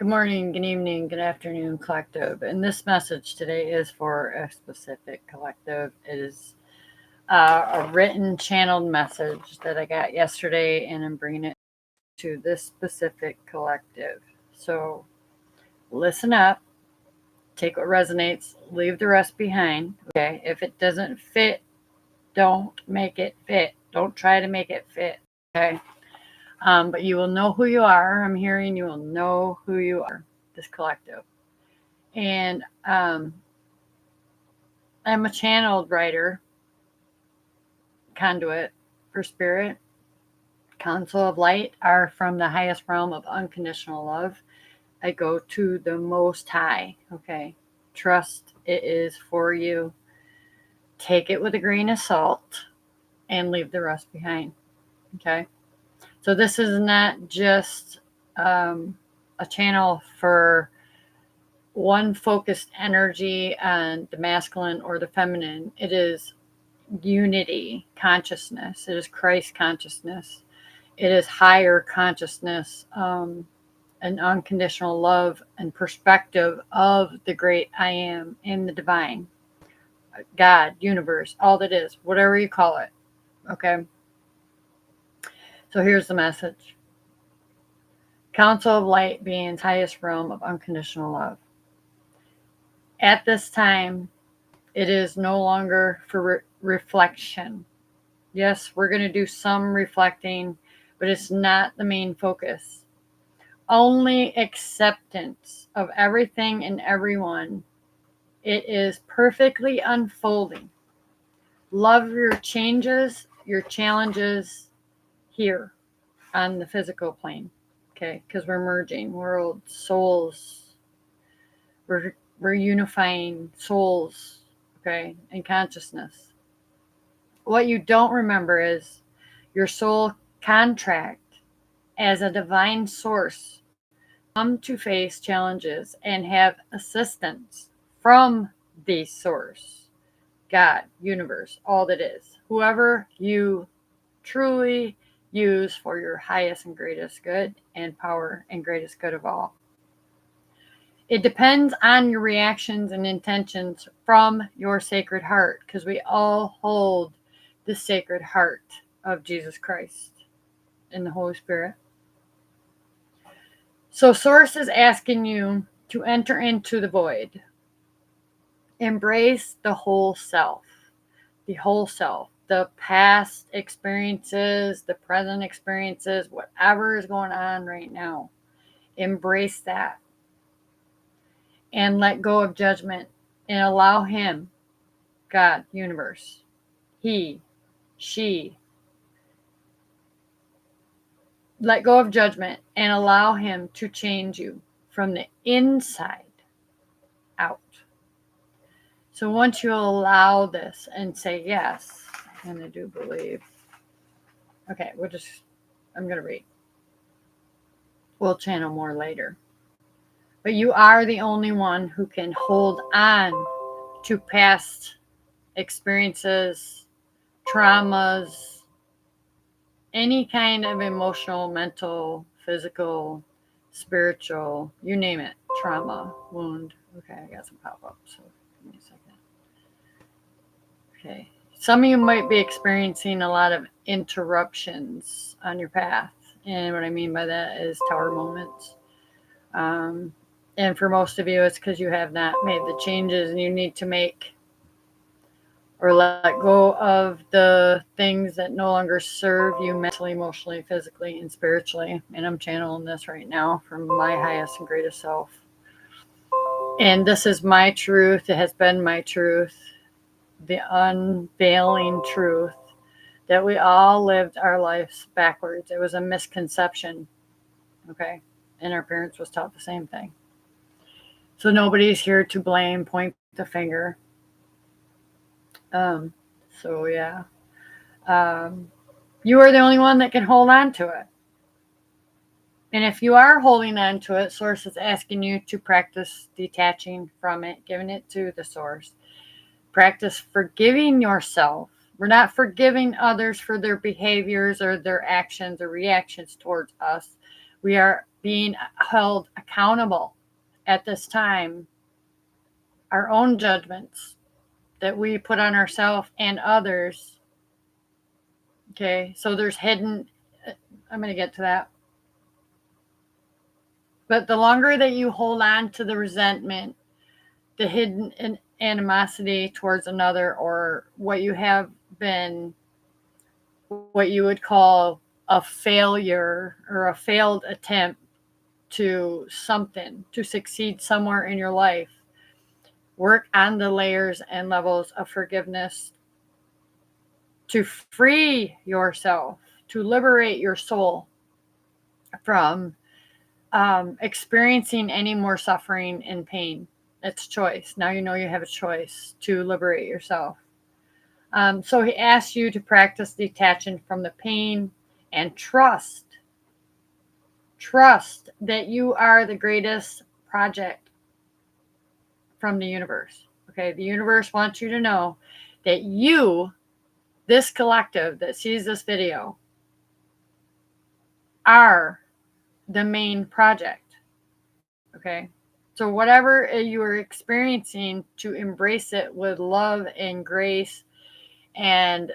Good morning, good evening, good afternoon, collective. And this message today is for a specific collective. It is a written channeled message that I got yesterday, and I'm bringing it to this specific collective. So listen up, take what resonates, leave the rest behind. Okay. If it doesn't fit, don't make it fit. Don't try to make it fit. Okay. But you will know who you are. I'm hearing you will know who you are, this collective. And I'm a channeled writer, conduit for spirit. Council of light are from the highest realm of unconditional love. I go to the most high. Okay. Trust it is for you. Take it with a grain of salt and leave the rest behind. Okay. So this is not just a channel for one focused energy on the masculine or the feminine. It is unity consciousness. It is Christ consciousness. It is higher consciousness, an unconditional love and perspective of the great I am in the divine, God, universe, all that is, whatever you call it. Okay. So here's the message. Council of light beings, highest realm of unconditional love. At this time, it is no longer for reflection. Yes, we're going to do some reflecting, but it's not the main focus. Only acceptance of everything and everyone. It is perfectly unfolding. Love your changes, your challenges here on the physical plane. Okay, because we're merging worlds, souls. We're unifying souls, okay, and consciousness. What you don't remember is your soul contract as a divine source come to face challenges and have assistance from the source, God, universe, all that is, whoever you truly use for your highest and greatest good and power and greatest good of all. It depends on your reactions and intentions from your sacred heart, because we all hold the sacred heart of Jesus Christ and the Holy Spirit. So Source is asking you to enter into the void. Embrace the whole self, the past experiences, the present experiences, whatever is going on right now. Embrace that and let go of judgment and allow Him, God, universe, He, she, let go of judgment and allow Him to change you from the inside out. So once you allow this and say yes, and I do believe, okay, I'm going to read. We'll channel more later. But you are the only one who can hold on to past experiences, traumas, any kind of emotional, mental, physical, spiritual, you name it, trauma, wound. Okay, I got some pop-ups, so give me a second. Okay. Some of you might be experiencing a lot of interruptions on your path. And what I mean by that is tower moments. And for most of you, it's because you have not made the changes you need to make or let go of the things that no longer serve you mentally, emotionally, physically, and spiritually. And I'm channeling this right now from my highest and greatest self. And this is my truth. It has been my truth. The unveiling truth that we all lived our lives backwards. It was a misconception. Okay. And our parents was taught the same thing. So nobody's here to blame, point the finger. So yeah. You are the only one that can hold on to it. And if you are holding on to it, Source is asking you to practice detaching from it, giving it to the Source. Practice forgiving yourself. We're not forgiving others for their behaviors or their actions or reactions towards us. We are being held accountable at this time, our own judgments that we put on ourselves and others. Okay, so there's hidden, I'm going to get to that. But the longer that you hold on to the resentment, the hidden animosity towards another, or what you have been, what you would call a failure or a failed attempt to something, to succeed somewhere in your life, work on the layers and levels of forgiveness to free yourself, to liberate your soul from experiencing any more suffering and pain. It's choice. Now you know you have a choice to liberate yourself. So he asks you to practice detaching from the pain and trust that you are the greatest project from the universe. Okay, the universe wants you to know that you, this collective that sees this video, are the main project. Okay, so whatever you are experiencing, to embrace it with love and grace. And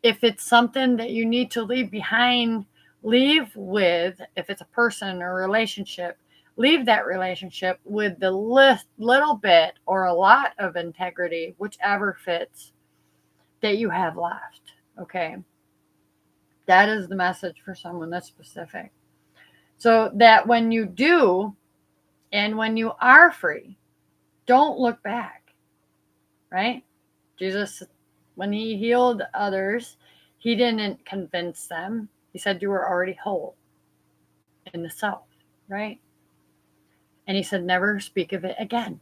if it's something that you need to leave behind, leave with, if it's a person or a relationship, leave that relationship with the little bit or a lot of integrity, whichever fits, that you have left. Okay, that is the message for someone that's specific. So that when you do, and when you are free, don't look back, right? Jesus, when he healed others, he didn't convince them. He said, you were already whole in the self, right? And he said, never speak of it again.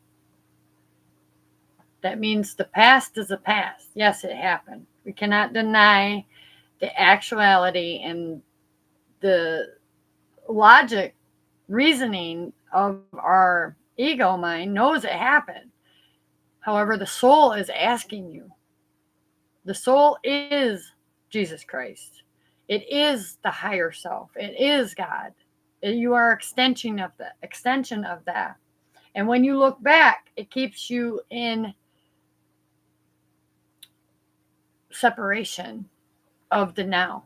That means the past is the past. Yes, it happened. We cannot deny the actuality and the logic, reasoning of our ego mind knows it happened. However, the soul is asking you. The soul is Jesus Christ. It is the higher self. It is God. You are extension of that. And when you look back, it keeps you in separation of the now,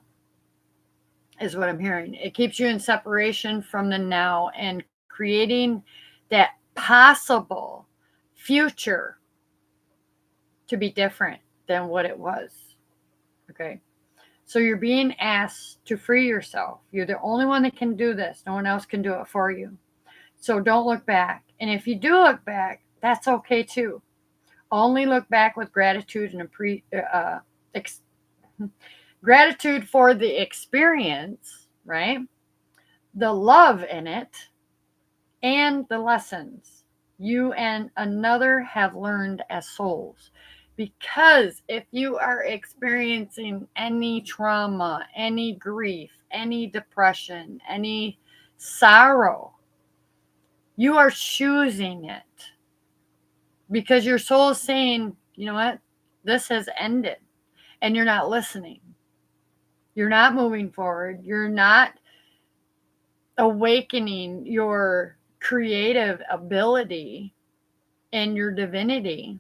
is what I'm hearing. It keeps you in separation from the now and creating that possible future to be different than what it was. Okay. So you're being asked to free yourself. You're the only one that can do this. No one else can do it for you. So don't look back. And if you do look back, that's okay too. Only look back with gratitude and gratitude for the experience, right? The love in it, and the lessons you and another have learned as souls. Because if you are experiencing any trauma, any grief, any depression, any sorrow, you are choosing it. Because your soul is saying, you know what? This has ended. And you're not listening. You're not moving forward. You're not awakening your creative ability and your divinity.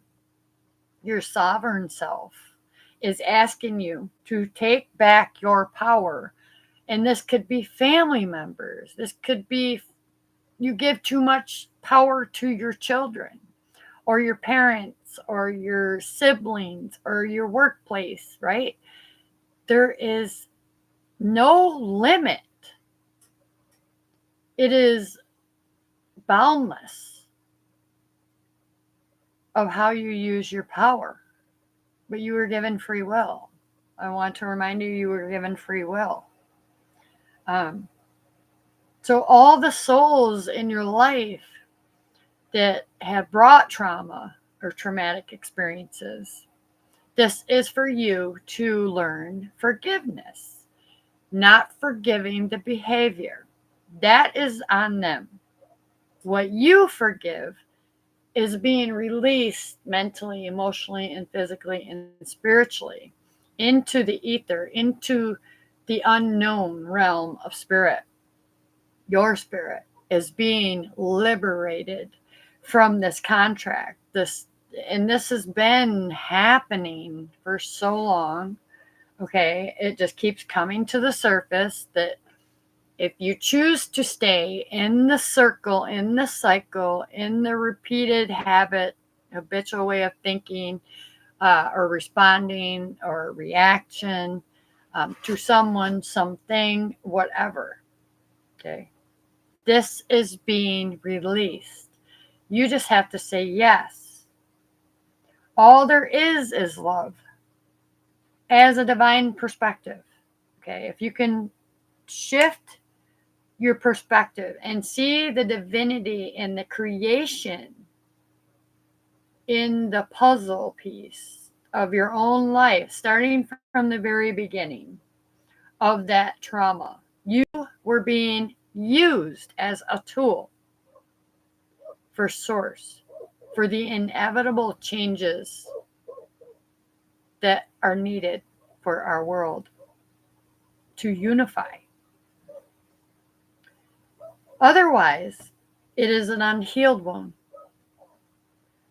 Your sovereign self is asking you to take back your power. And this could be family members. This could be you give too much power to your children or your parents or your siblings or your workplace, right? There is no limit. It is boundless of how you use your power. But you were given free will. I want to remind you, you were given free will. So all the souls in your life that have brought trauma or traumatic experiences, this is for you to learn forgiveness, not forgiving the behavior. That is on them. What you forgive is being released mentally, emotionally, and physically and spiritually into the ether, into the unknown realm of spirit. Your spirit is being liberated from this contract. This has been happening for so long. Okay, it just keeps coming to the surface that if you choose to stay in the circle, in the cycle, in the repeated habit, habitual way of thinking, or responding or reaction, to someone, something, whatever, okay, this is being released. You just have to say yes. All there is love as a divine perspective. Okay, if you can shift your perspective and see the divinity and the creation in the puzzle piece of your own life, starting from the very beginning of that trauma, you were being used as a tool for source, for the inevitable changes that are needed for our world to unify. Otherwise, it is an unhealed wound.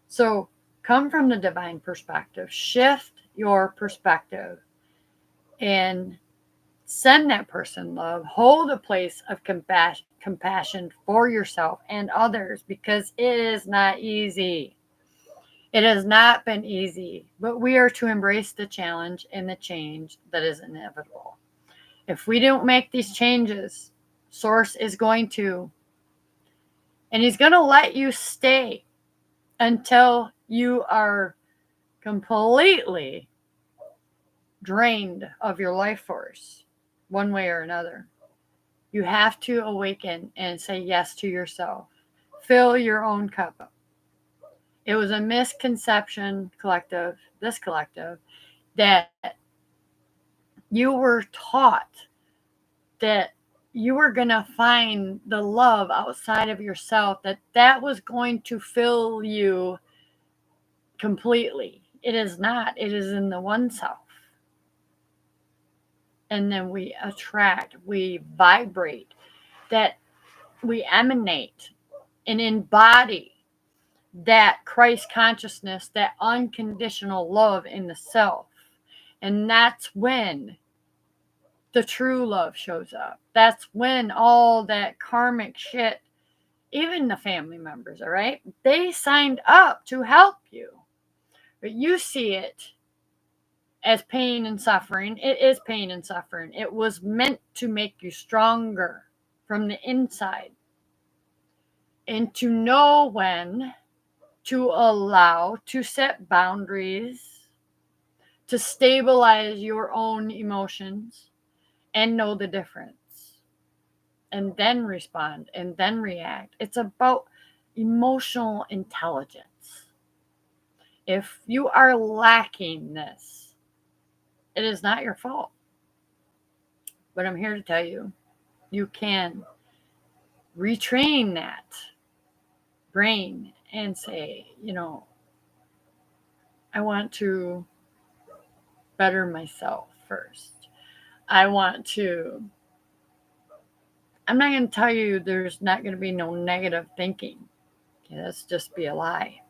So come from the divine perspective, shift your perspective, and send that person love. Hold a place of compassion for yourself and others, because it is not easy. It has not been easy, but we are to embrace the challenge and the change that is inevitable. If we don't make these changes, Source is going to, and he's going to let you stay until you are completely drained of your life force, one way or another. You have to awaken and say yes to yourself. Fill your own cup up. It was a misconception, this collective, that you were taught that you were going to find the love outside of yourself, that was going to fill you completely. It is not. It is in the one self. And then we attract, we vibrate, that we emanate and embody that Christ consciousness, that unconditional love in the self. And that's when the true love shows up. That's when all that karmic shit, even the family members, all right, they signed up to help you. But you see it as pain and suffering. It is pain and suffering. It was meant to make you stronger from the inside, and to know when to allow, to set boundaries, to stabilize your own emotions and know the difference, and then respond and then react. It's about emotional intelligence. If you are lacking this, it is not your fault. But I'm here to tell you, you can retrain that brain and say, I want to better myself first. I'm not going to tell you there's not going to be no negative thinking. Okay, that's just be a lie.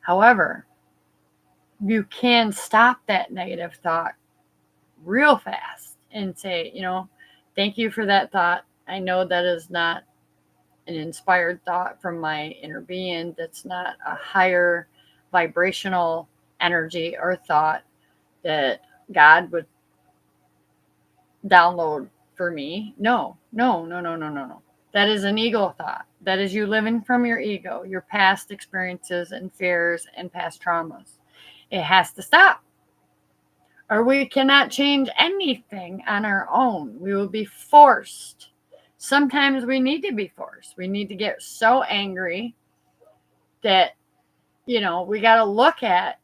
However, you can stop that negative thought real fast and say, thank you for that thought. I know that is not an inspired thought from my inner being. That's not a higher vibrational energy or thought that God would download for me. No, no, no, no, no, no, no. That is an ego thought. That is you living from your ego, your past experiences and fears and past traumas. It has to stop, or we cannot change anything on our own. We will be forced. Sometimes we need to be forced. We need to get so angry that, we got to look at,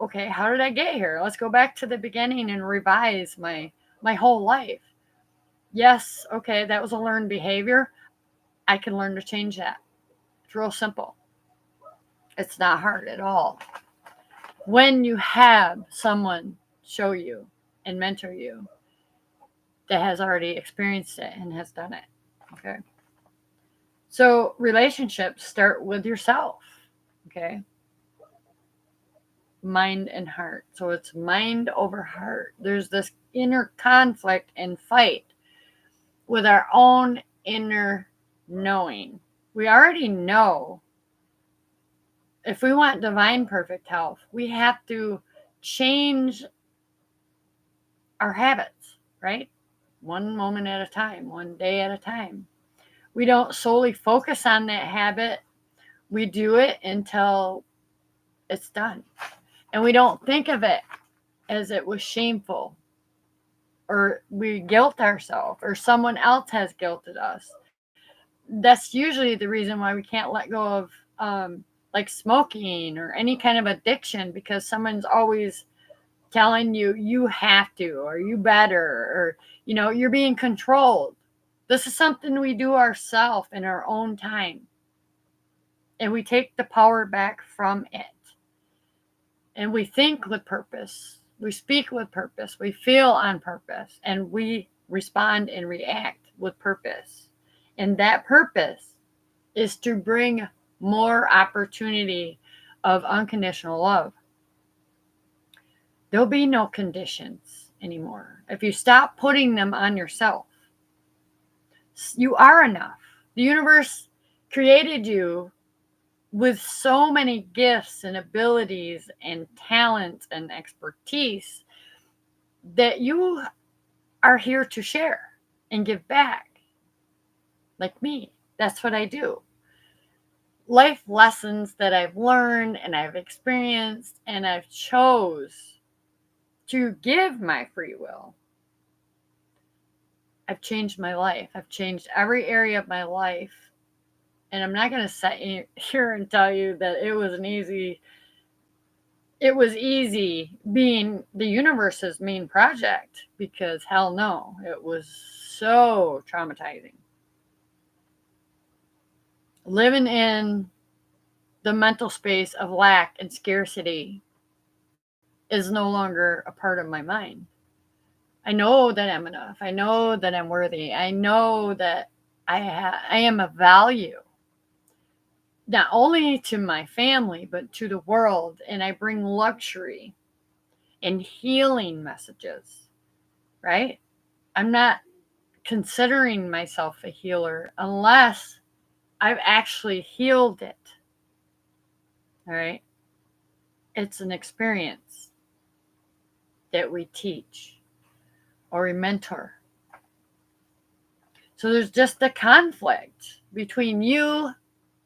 okay, how did I get here? Let's go back to the beginning and revise my whole life. Yes, okay, that was a learned behavior. I can learn to change that. It's real simple. It's not hard at all. When you have someone show you and mentor you that has already experienced it and has done it, Okay. So relationships start with yourself. Okay. Mind and heart. So it's mind over heart. There's this inner conflict and fight with our own inner knowing. We already know if we want divine perfect health, we have to change our habits, right? One moment at a time, one day at a time. We don't solely focus on that habit. We do it until it's done. And we don't think of it as it was shameful or we guilt ourselves or someone else has guilted us. That's usually the reason why we can't let go of like smoking or any kind of addiction, because someone's always telling you you have to, or you better, or you're being controlled. This is something we do ourselves in our own time, and we take the power back from it. And we think with purpose, we speak with purpose, we feel on purpose, and we respond and react with purpose. And that purpose is to bring more opportunity of unconditional love. There'll be no conditions anymore if you stop putting them on yourself. You are enough. The universe created you with so many gifts and abilities and talents and expertise that you are here to share and give back. Like me, that's what I do. Life lessons that I've learned and I've experienced and I've chose to give my free will. I've changed my life. I've changed every area of my life. And I'm not going to sit here and tell you that it was easy being the universe's main project, because hell no, it was so traumatizing. Living in the mental space of lack and scarcity is no longer a part of my mind. I know that I'm enough. I know that I'm worthy. I know that I am of value, not only to my family, but to the world. And I bring luxury and healing messages, right? I'm not considering myself a healer unless I've actually healed it. All right. It's an experience that we teach or we mentor. So there's just a conflict between you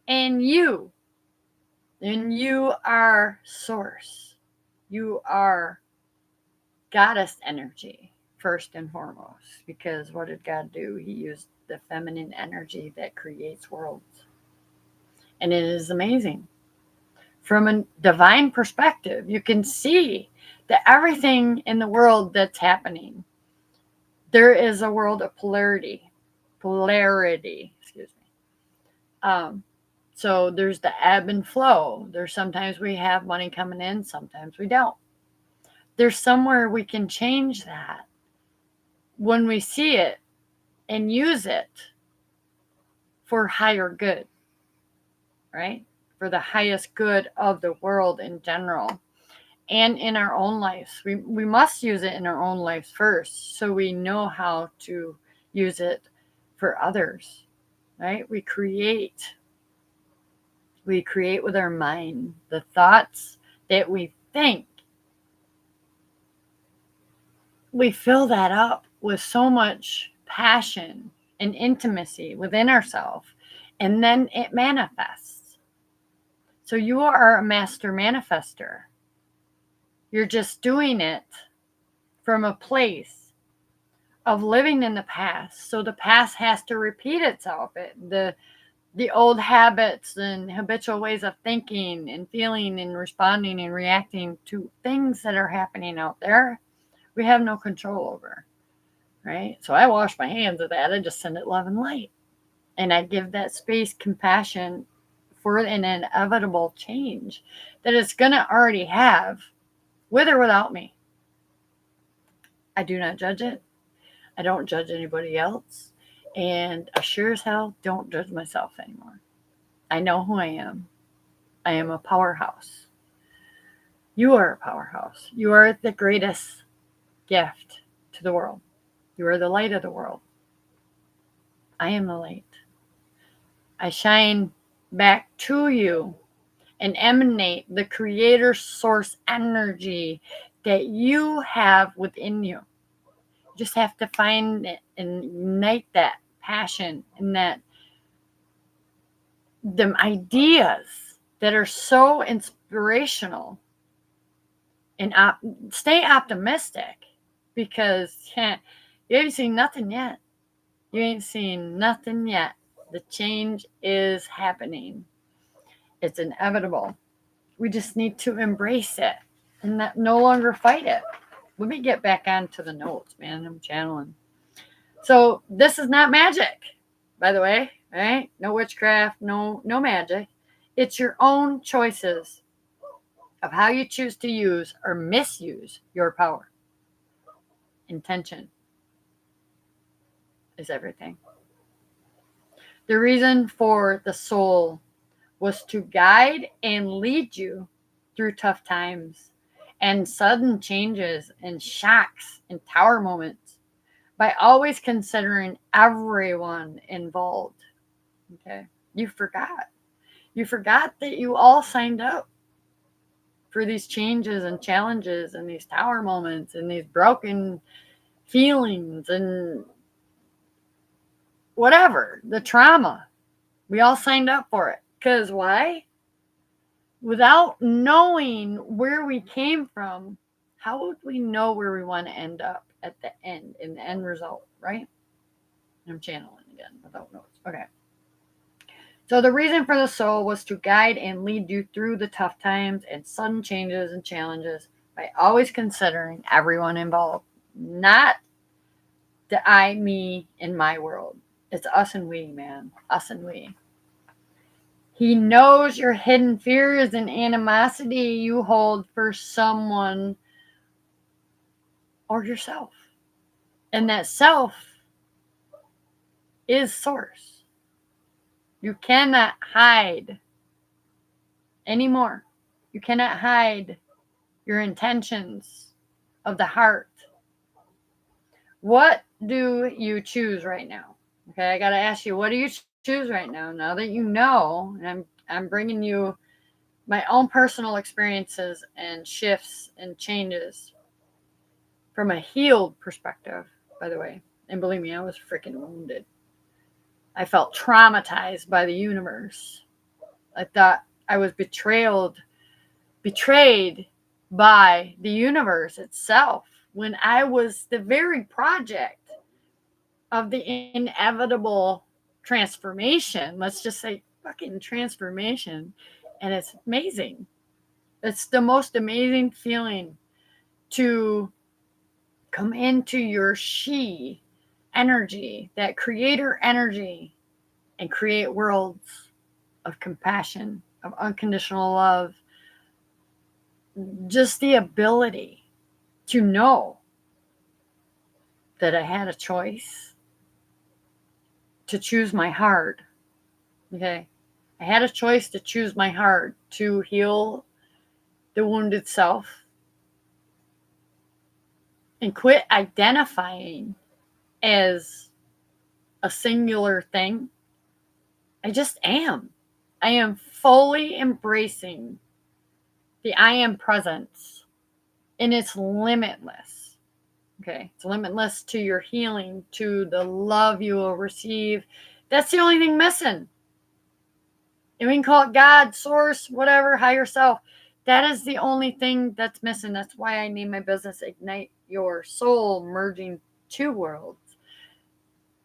and you. And you are source. You are goddess energy, first and foremost. Because what did God do? He used the feminine energy that creates worlds. And it is amazing. From a divine perspective, you can see that everything in the world that's happening, there is a world of polarity, excuse me. So there's the ebb and flow. There's sometimes we have money coming in, sometimes we don't. There's somewhere we can change that when we see it and use it for higher good, right? For the highest good of the world in general and in our own lives. We must use it in our own lives first so we know how to use it for others, right? We create with our mind. The thoughts that we think, we fill that up with so much passion and intimacy within ourselves, and then it manifests. So you are a master manifester. You're just doing it from a place of living in the past. So the past has to repeat itself. The old habits and habitual ways of thinking and feeling and responding and reacting to things that are happening out there, we have no control over, right? So I wash my hands of that. I just send it love and light. And I give that space compassion for an inevitable change that it's going to already have, with or without me. I do not judge it. I don't judge anybody else. And I sure as hell don't judge myself anymore. I know who I am. I am a powerhouse. You are a powerhouse. You are the greatest gift to the world. You are the light of the world. I am the light. I shine back to you and emanate the creator source energy that you have within you. You just have to find it and ignite that passion and that the ideas that are so inspirational and stay optimistic because you ain't seen nothing yet. You ain't seen nothing yet. The change is happening. It's inevitable. We just need to embrace it and no longer fight it. Let me get back onto the notes, man. I'm channeling. So this is not magic, by the way, right? No witchcraft, no magic. It's your own choices of how you choose to use or misuse your power. Intention is everything. The reason for the soul was to guide and lead you through tough times and sudden changes and shocks and tower moments by always considering everyone involved. Okay. You forgot. You forgot that you all signed up for these changes and challenges and these tower moments and these broken feelings and whatever, the trauma. We all signed up for it. Because why? Without knowing where we came from, how would we know where we want to end up at the end, in the end result, right? I'm channeling again without notes. Okay. So the reason for the soul was to guide and lead you through the tough times and sudden changes and challenges by always considering everyone involved, not the I, me, and my world. It's us and we, man. Us and we. He knows your hidden fears and animosity you hold for someone or yourself. And that self is source. You cannot hide anymore. You cannot hide your intentions of the heart. What do you choose right now? Okay, I got to ask you, what do you choose right now? Now that you know, and I'm bringing you my own personal experiences and shifts and changes from a healed perspective, by the way. And believe me, I was freaking wounded. I felt traumatized by the universe. I thought I was betrayed by the universe itself when I was the very project of the inevitable transformation. Let's just say fucking transformation. And it's amazing. It's the most amazing feeling to come into your she energy, that creator energy, and create worlds of compassion, of unconditional love. Just the ability to know that I had a choice to choose my heart. Okay. I had a choice to choose my heart to heal the wounded self and quit identifying as a singular thing. I just am. I am fully embracing the I am presence, and it's limitless. Okay. It's limitless to your healing, to the love you will receive. That's the only thing missing. And we can call it God, source, whatever, higher self. That is the only thing that's missing. That's why I name my business Ignite Your Soul, merging two worlds.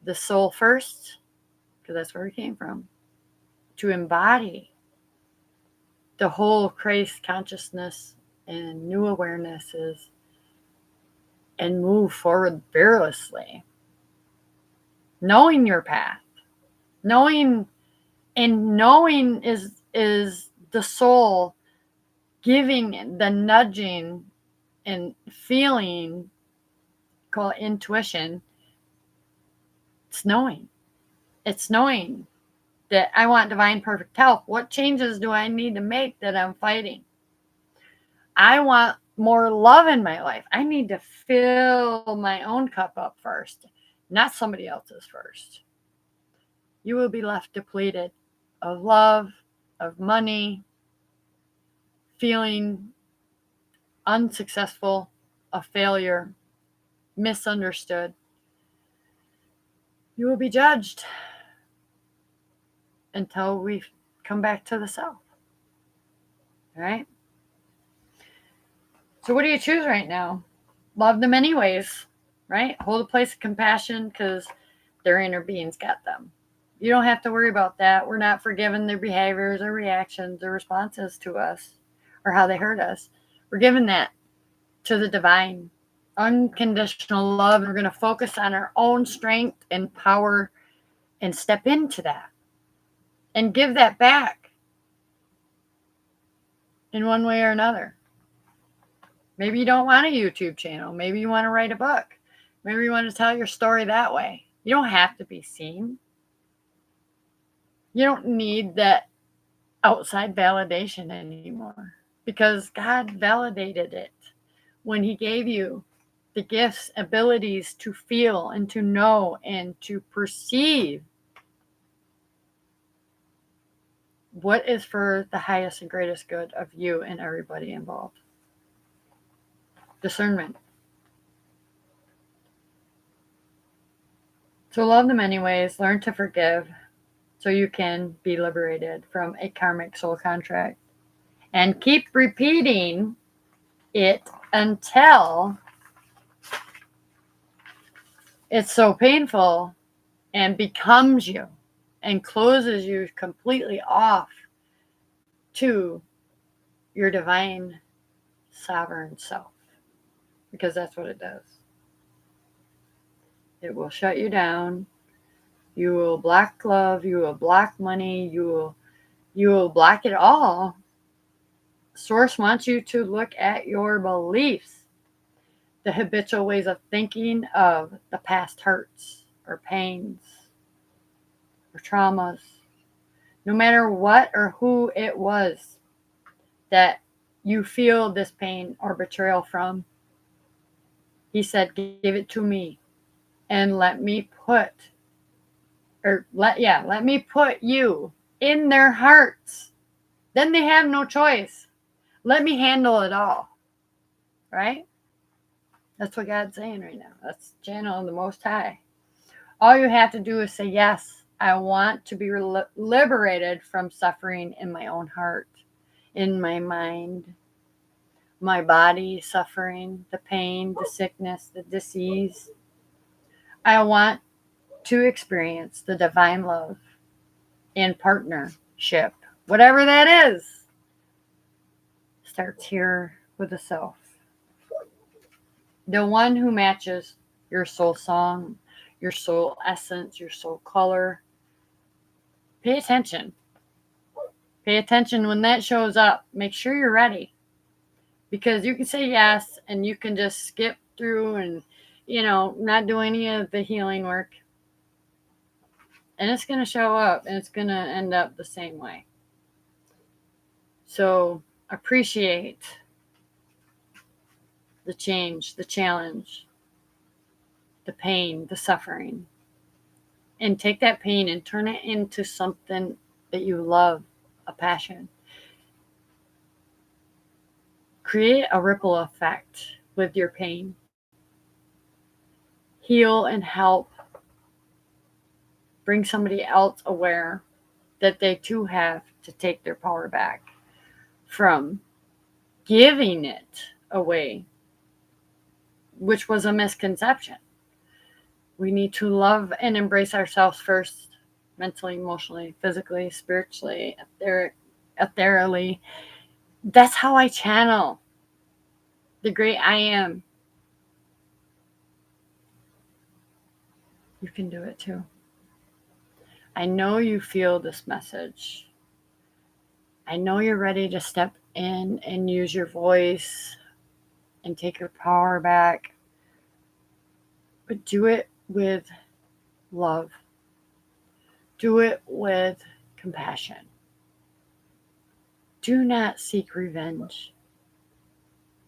The soul first, because that's where we came from, to embody the whole Christ consciousness and new awarenesses and move forward fearlessly. Knowing your path. Knowing is the soul giving the nudging and feeling, call it intuition. It's knowing. It's knowing that I want divine perfect health. What changes do I need to make that I'm fighting? I want more love in my life. I need to fill my own cup up first, not somebody else's first. You will be left depleted of love, of money, feeling unsuccessful, a failure, misunderstood. You will be judged until we come back to the self. Right? So, what do you choose right now? Love them anyways, right? Hold a place of compassion because their inner beings got them. You don't have to worry about that. We're not forgiving their behaviors or reactions or responses to us or how they hurt us. We're giving that to the divine, unconditional love. And we're going to focus on our own strength and power and step into that and give that back in one way or another. Maybe you don't want a YouTube channel. Maybe you want to write a book. Maybe you want to tell your story that way. You don't have to be seen. You don't need that outside validation anymore because God validated it when He gave you the gifts, abilities to feel and to know and to perceive what is for the highest and greatest good of you and everybody involved. Discernment. So love them anyways. Learn to forgive so you can be liberated from a karmic soul contract. And keep repeating it until it's so painful and becomes you and closes you completely off to your divine sovereign self. Because that's what it does. It will shut you down. You will block love. You will block money. You will block it all. Source wants you to look at your beliefs, the habitual ways of thinking of the past hurts or pains or traumas, no matter what or who it was that you feel this pain or betrayal from. He said, give it to me and let me put you in their hearts. Then they have no choice. Let me handle it all. Right? That's what God's saying right now. That's channeling the Most High. All you have to do is say, yes, I want to be liberated from suffering in my own heart, in my mind, my body suffering, the pain, the sickness, the disease. I want to experience the divine love in partnership, whatever that is. Starts here with the self. The one who matches your soul song, your soul essence, your soul color. Pay attention. Pay attention when that shows up. Make sure you're ready. Because you can say yes and you can just skip through and, not do any of the healing work. And it's going to show up and it's going to end up the same way. So appreciate the change, the challenge, the pain, the suffering. And take that pain and turn it into something that you love, a passion. Create a ripple effect with your pain. Heal and help. Bring somebody else aware that they too have to take their power back from giving it away, which was a misconception. We need to love and embrace ourselves first, mentally, emotionally, physically, spiritually, ethereally. That's how I channel the great I am. You can do it too. I know you feel this message. I know you're ready to step in and use your voice and take your power back. But do it with love. Do it with compassion. Do not seek revenge.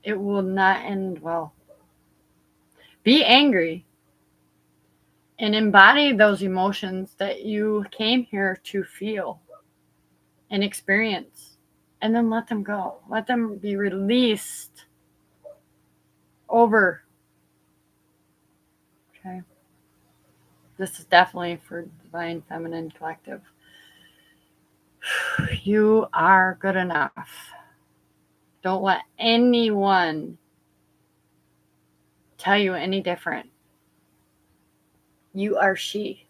It will not end well. Be angry and embody those emotions that you came here to feel and experience, and then let them go. Let them be released over. Okay. This is definitely for Divine Feminine Collective. You are good enough. Don't let anyone tell you any different. You are she.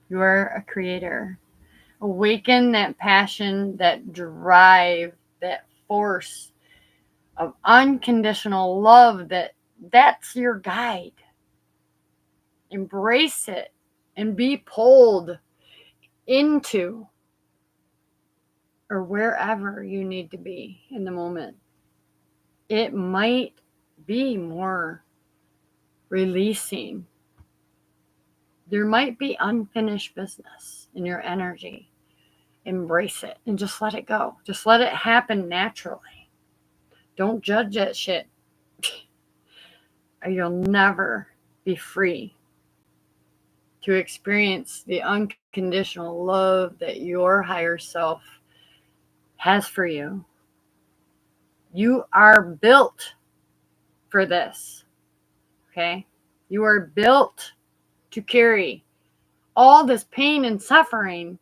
You are a creator. Awaken that passion, that drive, that force of unconditional love that's your guide. Embrace it and be pulled into or wherever you need to be in the moment. It might be more releasing. There might be unfinished business in your energy. Embrace it and just let it go. Just let it happen naturally. Don't judge that shit. Or you'll never be free to experience the unconditional love that your higher self has for you. You are built for this. Okay? You are built to carry all this pain and suffering.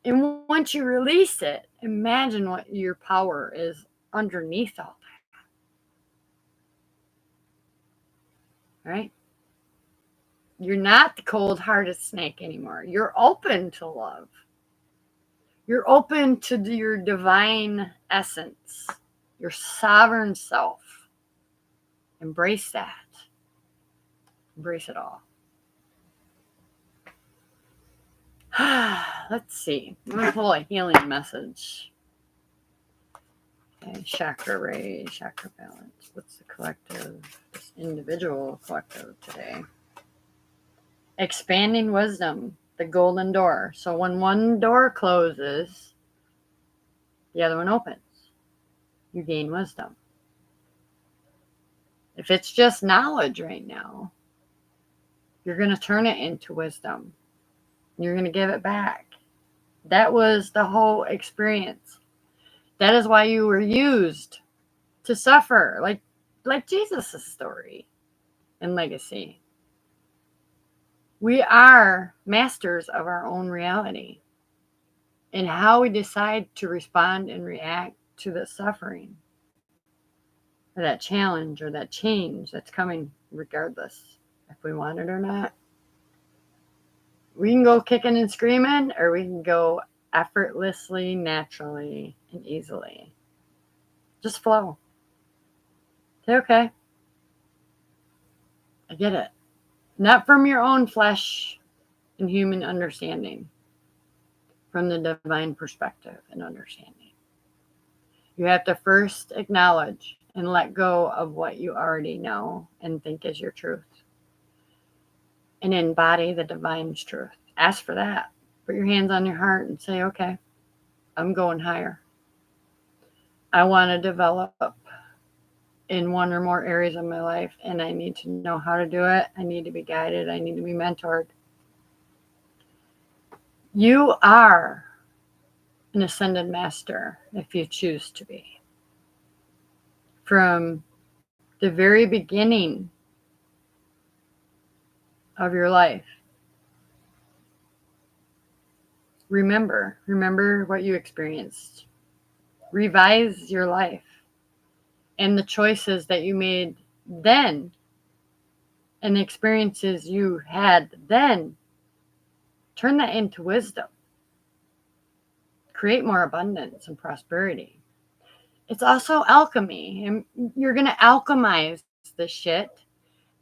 And once you release it, imagine what your power is underneath all that. Right? You're not the cold-hearted snake anymore. You're open to love. You're open to your divine essence, your sovereign self. Embrace that. Embrace it all. Let's see. I'm going to pull a healing message. Okay, chakra raise, chakra balance. What's the collective, this individual collective today? Expanding wisdom, the golden door. So when one door closes, the other one opens. You gain wisdom. If it's just knowledge right now, you're going to turn it into wisdom. You're going to give it back. That was the whole experience. That is why you were used to suffer, like Jesus' story and legacy. We are masters of our own reality and how we decide to respond and react to the suffering or that challenge or that change that's coming regardless if we want it or not. We can go kicking and screaming, or we can go effortlessly, naturally, and easily. Just flow. Say, okay, I get it. Not from your own flesh and human understanding, from the divine perspective and understanding. You have to first acknowledge and let go of what you already know and think is your truth. And embody the divine's truth. Ask for that. Put your hands on your heart and say, okay, I'm going higher. I want to develop in one or more areas of my life, and I need to know how to do it. I need to be guided. I need to be mentored. You are an ascended master if you choose to be. From the very beginning of your life, remember what you experienced. Revise your life and the choices that you made then and the experiences you had then. Turn that into wisdom. Create more abundance and prosperity. It's also alchemy, and you're going to alchemize this shit,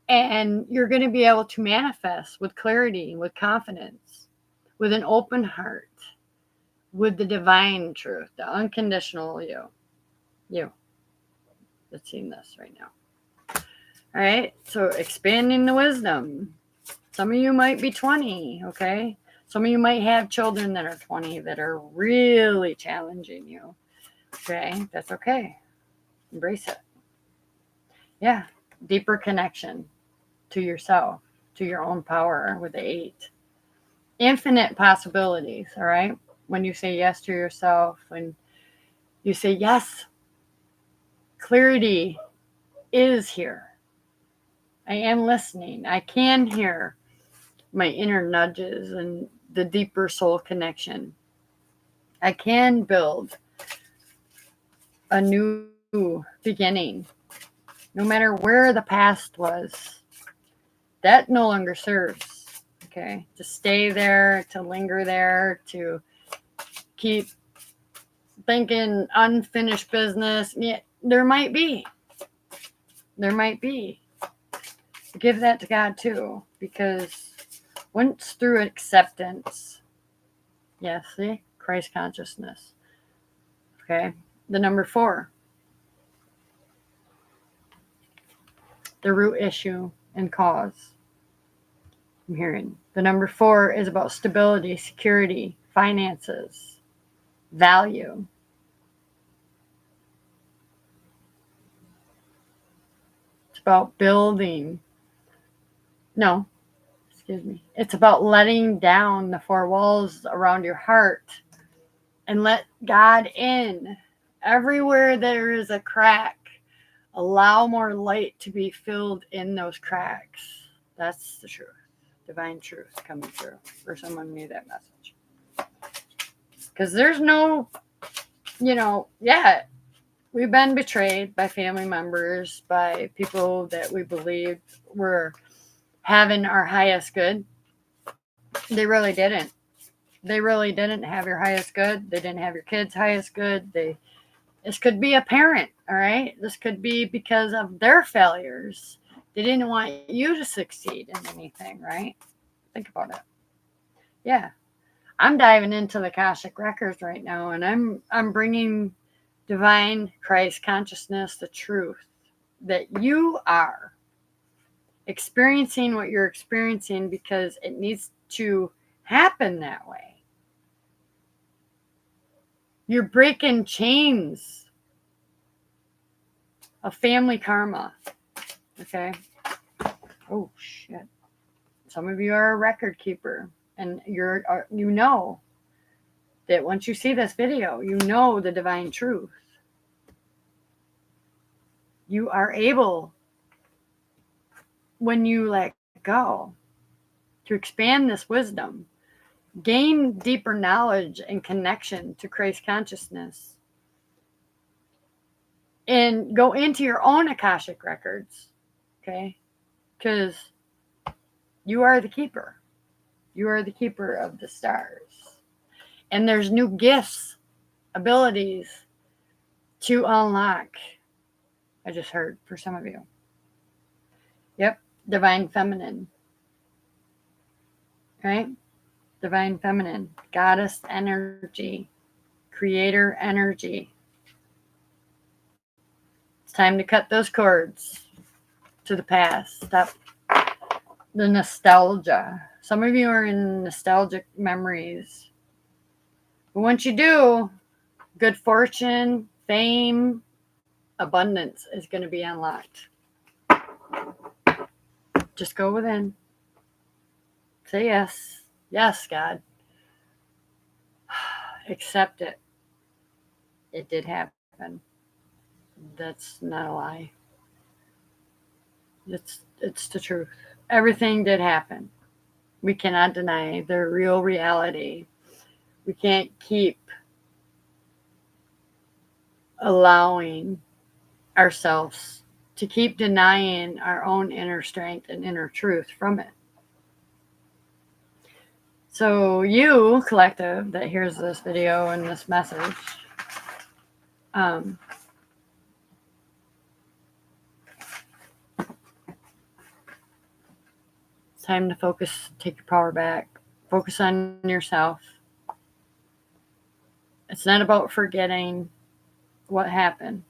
and you're going to be able to manifest with clarity, with confidence, with an open heart, with the divine truth, the unconditional you that's seeing this right now. All right, so expanding the wisdom. Some of you might be 20, okay? Some of you might have children that are 20 that are really challenging you. Okay, that's okay. Embrace it. Yeah, deeper connection to yourself, to your own power with the 8. Infinite possibilities, all right? When you say yes to yourself, when you say yes, clarity is here. I am listening. I can hear my inner nudges and the deeper soul connection. I can build a new beginning, no matter where the past was. That no longer serves. Okay, to stay there, to linger there, to keep thinking unfinished business. Yeah, there might be. Give that to God too, because once through acceptance, yes, see, Christ consciousness. Okay, the number 4, the root issue and cause. I'm hearing the number 4 is about stability, security, finances, value. It's about building. No, excuse me. It's about letting down the 4 walls around your heart and let God in. Everywhere there is a crack, allow more light to be filled in those cracks. That's the truth. Divine truth coming through for someone who need that message. Because there's no, we've been betrayed by family members, by people that we believed were having our highest good. They really didn't. They really didn't have your highest good. They didn't have your kids' highest good. This could be a parent, all right? This could be because of their failures. They didn't want you to succeed in anything, right? Think about it. Yeah. I'm diving into the Akashic records right now, and I'm bringing divine Christ consciousness, the truth that you are experiencing what you're experiencing because it needs to happen that way. You're breaking chains of family karma. Okay. Oh shit. Some of you are a record keeper, and you know that once you see this video, you know the divine truth. You are able, when you let go, to expand this wisdom, gain deeper knowledge and connection to Christ consciousness, and go into your own Akashic records, okay? Because you are the keeper. You are the keeper of the stars. And there's new gifts, abilities to unlock. I just heard for some of you. Yep, divine feminine. Right? Divine feminine, goddess energy, creator energy. It's time to cut those cords to the past. Stop the nostalgia. Some of you are in nostalgic memories. But once you do, good fortune, fame, abundance is going to be unlocked. Just go within. Say yes. Yes, God. Accept it. It did happen. That's not a lie. It's the truth. Everything did happen. We cannot deny the real reality. We can't keep allowing ourselves to keep denying our own inner strength and inner truth from it. So you, collective, that hears this video and this message, it's time to focus, take your power back, focus on yourself. It's not about forgetting what happened.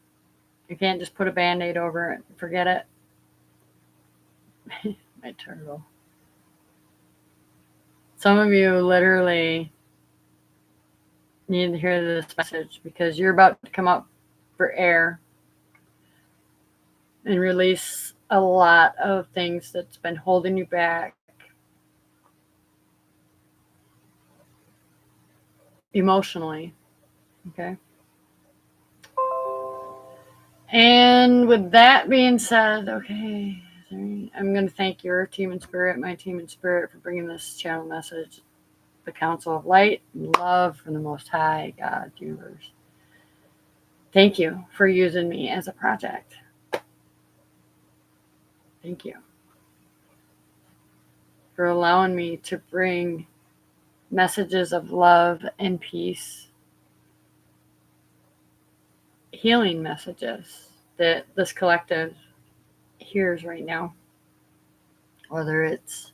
You can't just put a Band-Aid over it and forget it. My turtle. Some of you literally need to hear this message because you're about to come up for air and release a lot of things that's been holding you back emotionally. Okay. And with that being said, okay, I'm going to thank your team in spirit, my team in spirit, for bringing this channel message, the Council of Light and Love from the Most High God Universe. Thank you for using me as a project. Thank you for allowing me to bring messages of love and peace, healing messages that this collective hears right now. Whether it's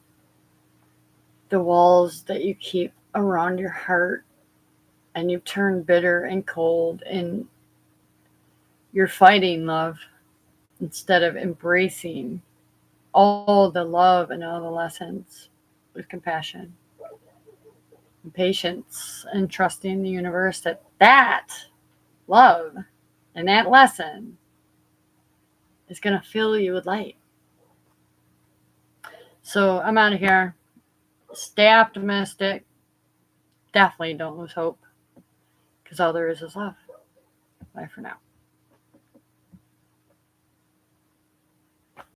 the walls that you keep around your heart and you've turned bitter and cold and you're fighting love instead of embracing all the love and all the lessons with compassion and patience and trusting the universe that love and that lesson is going to fill you with light. So I'm out of here. Stay optimistic. Definitely don't lose hope because all there is love. Bye for now.